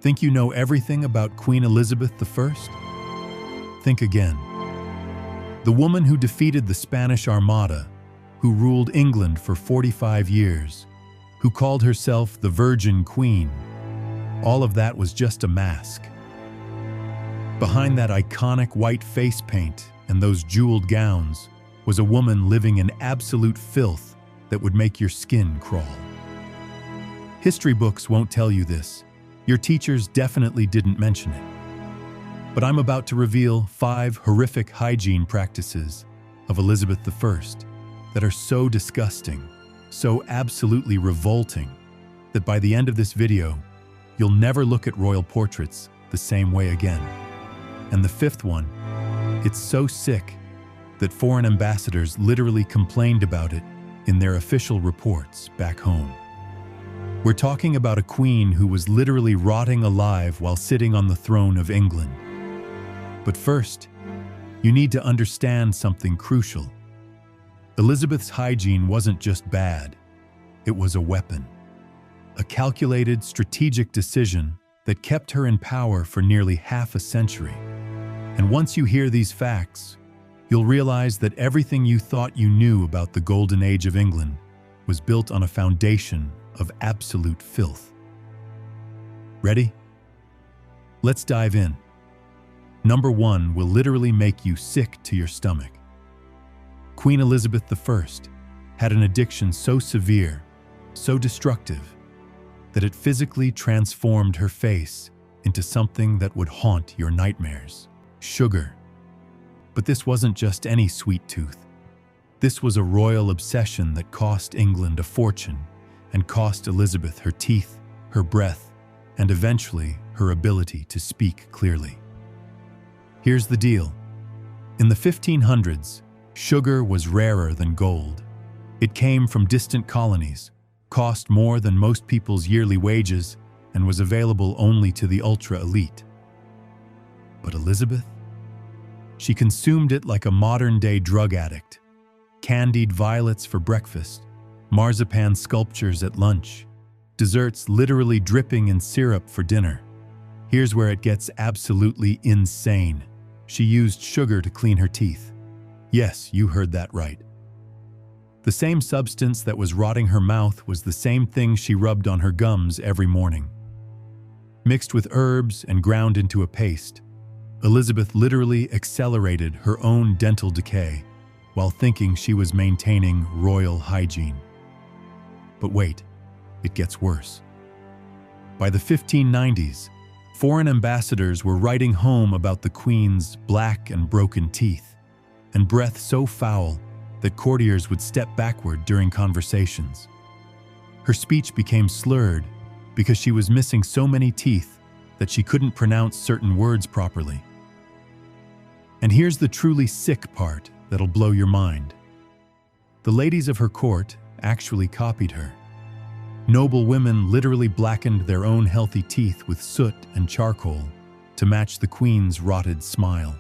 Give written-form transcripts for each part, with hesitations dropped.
Think you know everything about Queen Elizabeth I? Think again. The woman who defeated the Spanish Armada, who ruled England for 45 years, who called herself the Virgin Queen. All of that was just a mask. Behind that iconic white face paint and those jeweled gowns was a woman living in absolute filth that would make your skin crawl. History books won't tell you this. Your teachers definitely didn't mention it. But I'm about to reveal 5 horrific hygiene practices of Elizabeth I that are so disgusting, so absolutely revolting, that by the end of this video, you'll never look at royal portraits the same way again. And the 5th one, it's so sick that foreign ambassadors literally complained about it in their official reports back home. We're talking about a queen who was literally rotting alive while sitting on the throne of England. But first, you need to understand something crucial. Elizabeth's hygiene wasn't just bad, it was a weapon. A calculated, strategic decision that kept her in power for nearly half a century. And once you hear these facts, you'll realize that everything you thought you knew about the golden age of England was built on a foundation of absolute filth. Ready? Let's dive in. Number 1 will literally make you sick to your stomach. Queen Elizabeth I had an addiction so severe, so destructive, that it physically transformed her face into something that would haunt your nightmares: sugar. But this wasn't just any sweet tooth. This was a royal obsession that cost England a fortune and cost Elizabeth her teeth, her breath, and eventually her ability to speak clearly. Here's the deal. In the 1500s, sugar was rarer than gold. It came from distant colonies, cost more than most people's yearly wages, and was available only to the ultra-elite. But Elizabeth? She consumed it like a modern-day drug addict. Candied violets for breakfast, marzipan sculptures at lunch, desserts literally dripping in syrup for dinner. Here's where it gets absolutely insane. She used sugar to clean her teeth. Yes, you heard that right. The same substance that was rotting her mouth was the same thing she rubbed on her gums every morning. Mixed with herbs and ground into a paste, Elizabeth literally accelerated her own dental decay while thinking she was maintaining royal hygiene. But wait, it gets worse. By the 1590s, foreign ambassadors were writing home about the Queen's black and broken teeth, and breath so foul that courtiers would step backward during conversations. Her speech became slurred because she was missing so many teeth that she couldn't pronounce certain words properly. And here's the truly sick part that'll blow your mind. The ladies of her court actually copied her. Noble women literally blackened their own healthy teeth with soot and charcoal to match the Queen's rotted smile.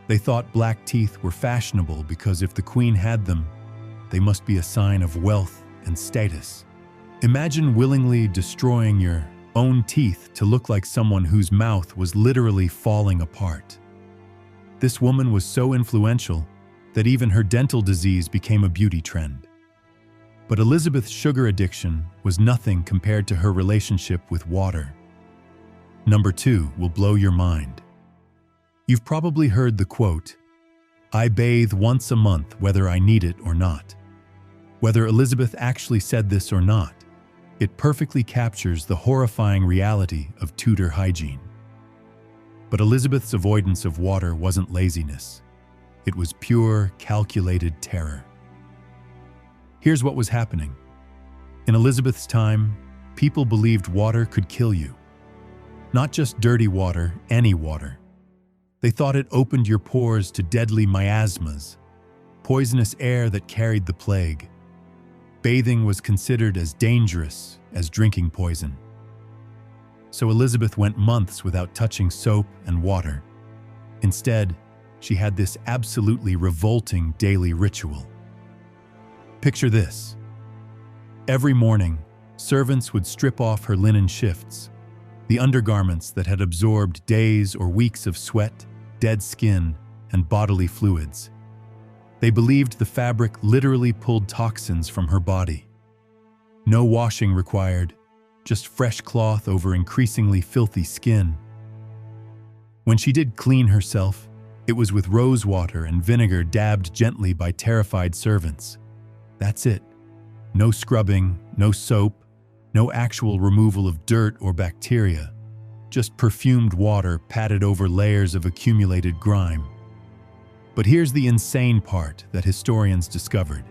They thought black teeth were fashionable because if the Queen had them, they must be a sign of wealth and status. Imagine willingly destroying your own teeth to look like someone whose mouth was literally falling apart. This woman was so influential that even her dental disease became a beauty trend. But Elizabeth's sugar addiction was nothing compared to her relationship with water. Number 2 will blow your mind. You've probably heard the quote, "I bathe once a month whether I need it or not." Whether Elizabeth actually said this or not, it perfectly captures the horrifying reality of Tudor hygiene. But Elizabeth's avoidance of water wasn't laziness. It was pure, calculated terror. Here's what was happening. In Elizabeth's time, people believed water could kill you. Not just dirty water, any water. They thought it opened your pores to deadly miasmas, poisonous air that carried the plague. Bathing was considered as dangerous as drinking poison. So Elizabeth went months without touching soap and water. Instead, she had this absolutely revolting daily ritual. Picture this. Every morning, servants would strip off her linen shifts, the undergarments that had absorbed days or weeks of sweat, dead skin, and bodily fluids. They believed the fabric literally pulled toxins from her body. No washing required, just fresh cloth over increasingly filthy skin. When she did clean herself, it was with rose water and vinegar dabbed gently by terrified servants. That's it. No scrubbing, no soap, no actual removal of dirt or bacteria, just perfumed water patted over layers of accumulated grime. But here's the insane part that historians discovered.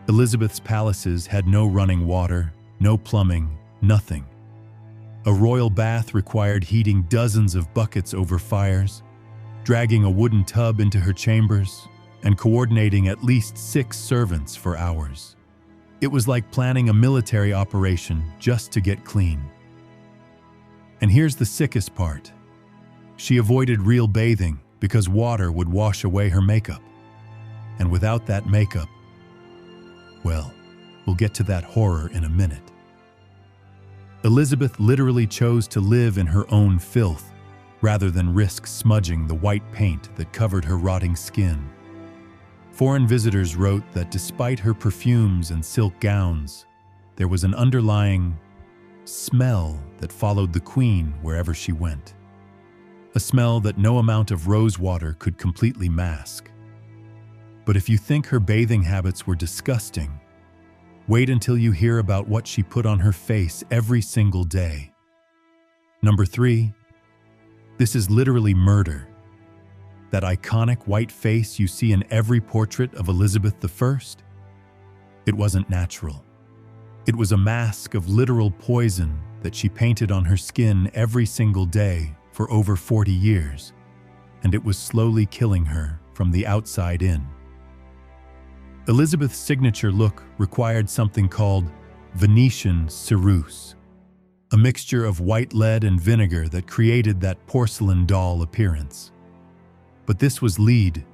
Elizabeth's palaces had no running water, no plumbing, nothing. A royal bath required heating dozens of buckets over fires, dragging a wooden tub into her chambers, and coordinating at least 6 servants for hours. It was like planning a military operation just to get clean. And here's the sickest part. She avoided real bathing because water would wash away her makeup. And without that makeup, well, we'll get to that horror in a minute. Elizabeth literally chose to live in her own filth rather than risk smudging the white paint that covered her rotting skin. Foreign visitors wrote that despite her perfumes and silk gowns, there was an underlying smell that followed the queen wherever she went. A smell that no amount of rose water could completely mask. But if you think her bathing habits were disgusting, wait until you hear about what she put on her face every single day. Number 3, this is literally murder. That iconic white face you see in every portrait of Elizabeth I? It wasn't natural. It was a mask of literal poison that she painted on her skin every single day for over 40 years, and it was slowly killing her from the outside in. Elizabeth's signature look required something called Venetian ceruse, a mixture of white lead and vinegar that created that porcelain doll appearance. But this was lead,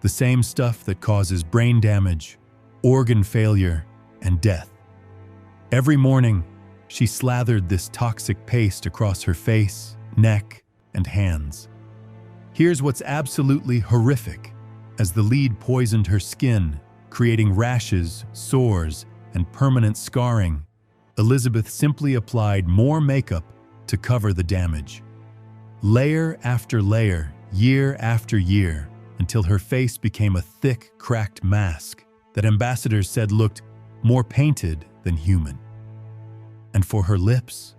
the same stuff that causes brain damage, organ failure, and death. Every morning, she slathered this toxic paste across her face, neck, and hands. Here's what's absolutely horrific. As the lead poisoned her skin, creating rashes, sores, and permanent scarring, Elizabeth simply applied more makeup to cover the damage. Layer after layer, year after year, until her face became a thick, cracked mask that ambassadors said looked more painted than human. And for her lips,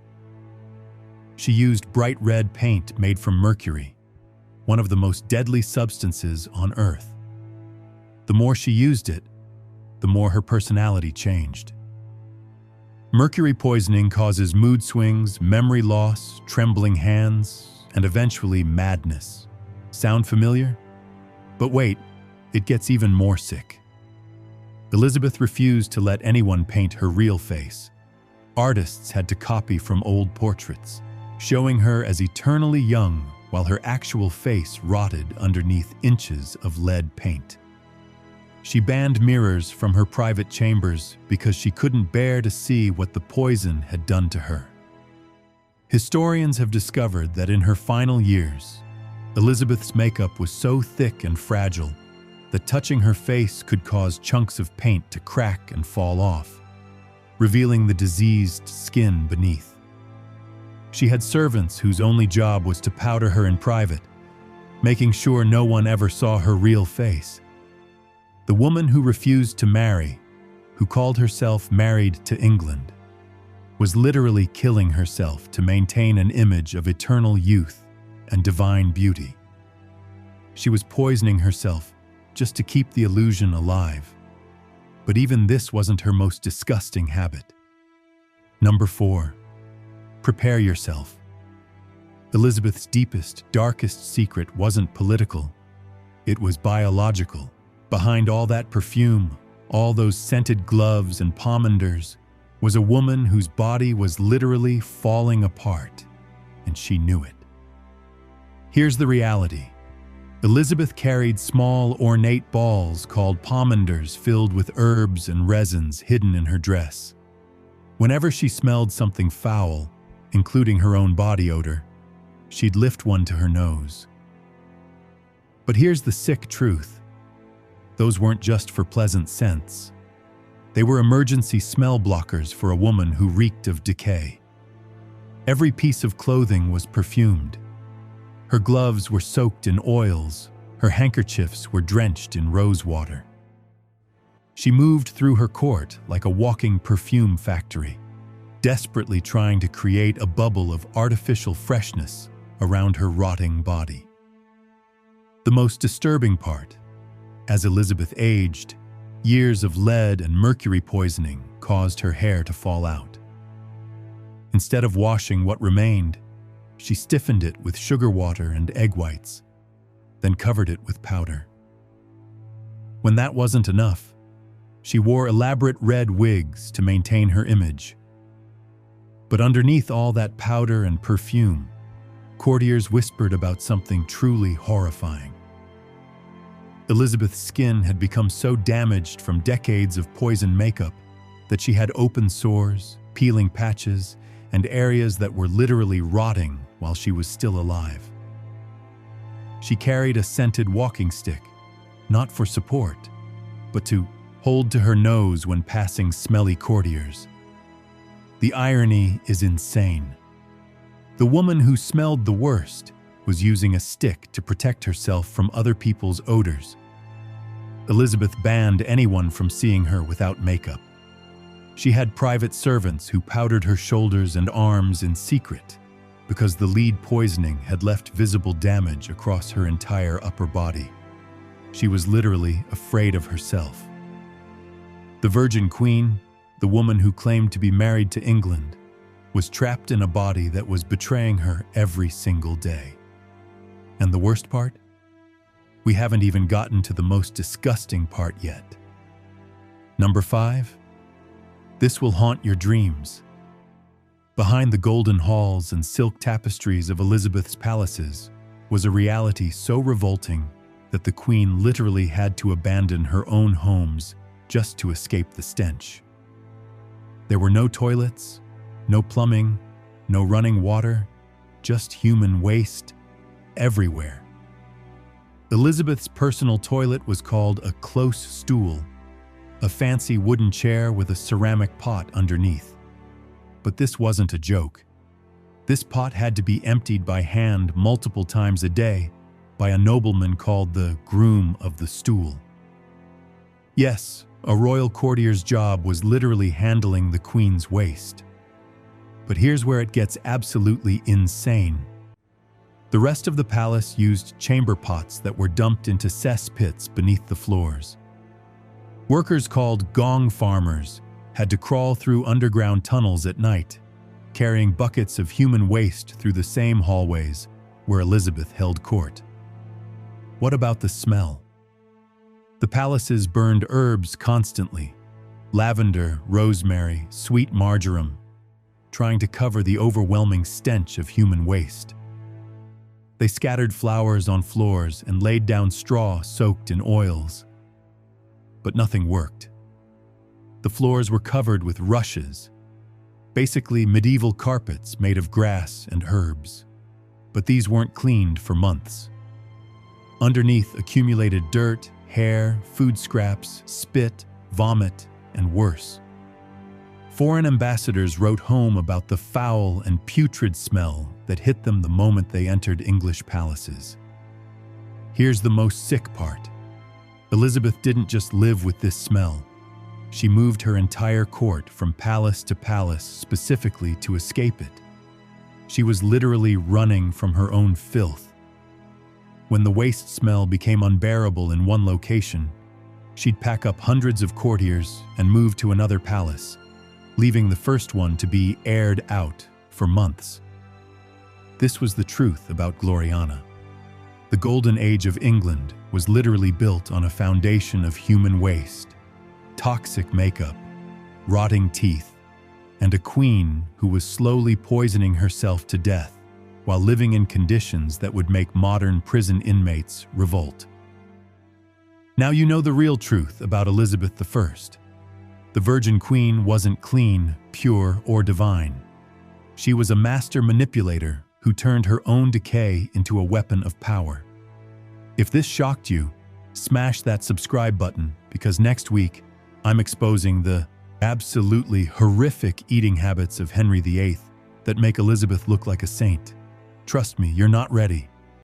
she used bright red paint made from mercury, one of the most deadly substances on Earth. The more she used it, the more her personality changed. Mercury poisoning causes mood swings, memory loss, trembling hands, and eventually madness. Sound familiar? But wait, it gets even more sick. Elizabeth refused to let anyone paint her real face. Artists had to copy from old portraits, showing her as eternally young while her actual face rotted underneath inches of lead paint. She banned mirrors from her private chambers because she couldn't bear to see what the poison had done to her. Historians have discovered that in her final years, Elizabeth's makeup was so thick and fragile that touching her face could cause chunks of paint to crack and fall off, revealing the diseased skin beneath. She had servants whose only job was to powder her in private, making sure no one ever saw her real face. The woman who refused to marry, who called herself married to England, was literally killing herself to maintain an image of eternal youth and divine beauty. She was poisoning herself just to keep the illusion alive. But even this wasn't her most disgusting habit. Number 4, prepare yourself. Elizabeth's deepest, darkest secret wasn't political. It was biological. Behind all that perfume, all those scented gloves and pomanders, was a woman whose body was literally falling apart, and she knew it. Here's the reality. Elizabeth carried small, ornate balls called pomanders filled with herbs and resins hidden in her dress. Whenever she smelled something foul, including her own body odor, she'd lift one to her nose. But here's the sick truth. Those weren't just for pleasant scents. They were emergency smell blockers for a woman who reeked of decay. Every piece of clothing was perfumed. Her gloves were soaked in oils. Her handkerchiefs were drenched in rose water. She moved through her court like a walking perfume factory, desperately trying to create a bubble of artificial freshness around her rotting body. The most disturbing part, as Elizabeth aged, years of lead and mercury poisoning caused her hair to fall out. Instead of washing what remained, she stiffened it with sugar water and egg whites, then covered it with powder. When that wasn't enough, she wore elaborate red wigs to maintain her image. But underneath all that powder and perfume, courtiers whispered about something truly horrifying. Elizabeth's skin had become so damaged from decades of poison makeup that she had open sores, peeling patches, and areas that were literally rotting while she was still alive. She carried a scented walking stick, not for support, but to hold to her nose when passing smelly courtiers. The irony is insane. The woman who smelled the worst was using a stick to protect herself from other people's odors. Elizabeth banned anyone from seeing her without makeup. She had private servants who powdered her shoulders and arms in secret because the lead poisoning had left visible damage across her entire upper body. She was literally afraid of herself. The Virgin Queen, the woman who claimed to be married to England, was trapped in a body that was betraying her every single day. And the worst part? We haven't even gotten to the most disgusting part yet. Number 5. This will haunt your dreams. Behind the golden halls and silk tapestries of Elizabeth's palaces was a reality so revolting that the Queen literally had to abandon her own homes just to escape the stench. There were no toilets, no plumbing, no running water, just human waste everywhere. Elizabeth's personal toilet was called a close stool, a fancy wooden chair with a ceramic pot underneath. But this wasn't a joke. This pot had to be emptied by hand multiple times a day by a nobleman called the groom of the stool. Yes, a royal courtier's job was literally handling the Queen's waste. But here's where it gets absolutely insane. The rest of the palace used chamber pots that were dumped into cess pits beneath the floors. Workers called gong farmers had to crawl through underground tunnels at night, carrying buckets of human waste through the same hallways where Elizabeth held court. What about the smell? The palaces burned herbs constantly: lavender, rosemary, sweet marjoram, trying to cover the overwhelming stench of human waste. They scattered flowers on floors and laid down straw soaked in oils. But nothing worked. The floors were covered with rushes, basically medieval carpets made of grass and herbs. But these weren't cleaned for months. Underneath accumulated dirt, hair, food scraps, spit, vomit, and worse. Foreign ambassadors wrote home about the foul and putrid smell that hit them the moment they entered English palaces. Here's the most sick part. Elizabeth didn't just live with this smell. She moved her entire court from palace to palace specifically to escape it. She was literally running from her own filth. When the waste smell became unbearable in one location, she'd pack up hundreds of courtiers and move to another palace, leaving the first one to be aired out for months. This was the truth about Gloriana. The golden age of England was literally built on a foundation of human waste, toxic makeup, rotting teeth, and a queen who was slowly poisoning herself to death while living in conditions that would make modern prison inmates revolt. Now you know the real truth about Elizabeth I. The Virgin Queen wasn't clean, pure, or divine. She was a master manipulator who turned her own decay into a weapon of power. If this shocked you, smash that subscribe button because next week I'm exposing the absolutely horrific eating habits of Henry VIII that make Elizabeth look like a saint. Trust me, you're not ready.